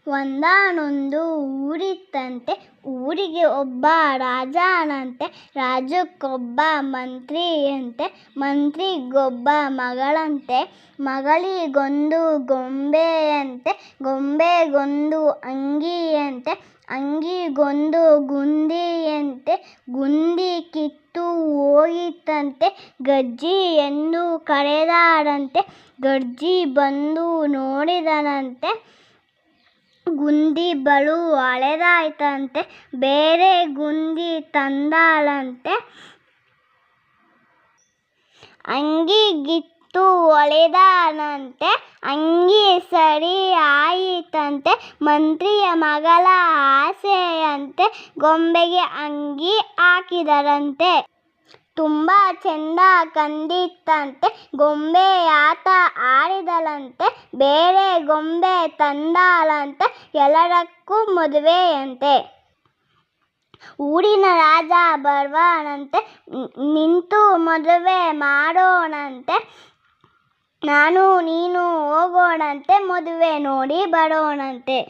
ಒಂದಾನೊಂದು ಊರಿತ್ತಂತೆ, ಊರಿಗೆ ಒಬ್ಬ ರಾಜನಂತೆ, ರಾಜಕ್ಕೊಬ್ಬ ಮಂತ್ರಿಯಂತೆ, ಮಂತ್ರಿಗೊಬ್ಬ ಮಗಳಂತೆ, ಮಗಳಿಗೊಂದು ಗೊಂಬೆಯಂತೆ, ಗೊಂಬೆಗೊಂದು ಅಂಗಿಯಂತೆ, ಅಂಗಿಗೊಂದು ಗುಂಡಿಯಂತೆ, ಗುಂಡಿ ಕಿತ್ತು ಹೋಯಿತಂತೆ, ಗಜ್ಜಿಯನ್ನು ಕರೆದರಂತೆ, ಗಜ್ಜಿ ಬಂದು ನೋಡಿದನಂತೆ, ಗುಂಡಿ ಬಲು ಹಳೆದಾಯ್ತಂತೆ, ಬೇರೆ ಗುಂಡಿ ತಂದಳಂತೆ, ಅಂಗಿಗಿತ್ತು ಹೊಳೆದನಂತೆ, ಅಂಗಿ ಸರಿ ಆಯಿತಂತೆ, ಮಂತ್ರಿಯ ಮಗಳ ಆಸೆಯಂತೆ, ಗೊಂಬೆಗೆ ಅಂಗಿ ಹಾಕಿದರಂತೆ. ತುಂಬ ಚೆಂದ ಕಂಡಿತಂತೆ, ಗೊಂಬೆ ಆಟ ಆಡಿದಳಂತೆ, ಬೇರೆ ಗೊಂಬೆ ತಂದಳಂತೆ, ಎಲ್ಲರಕ್ಕೂ ಮದುವೆಯಂತೆ. ಊರಿನ ರಾಜ ಬರುವನಂತೆ, ನಿಂತು ಮದುವೆ ಮಾಡೋಣಂತೆ, ನಾನು ನೀನು ಹೋಗೋಣಂತೆ, ಮದುವೆ ನೋಡಿ ಬರೋಣಂತೆ.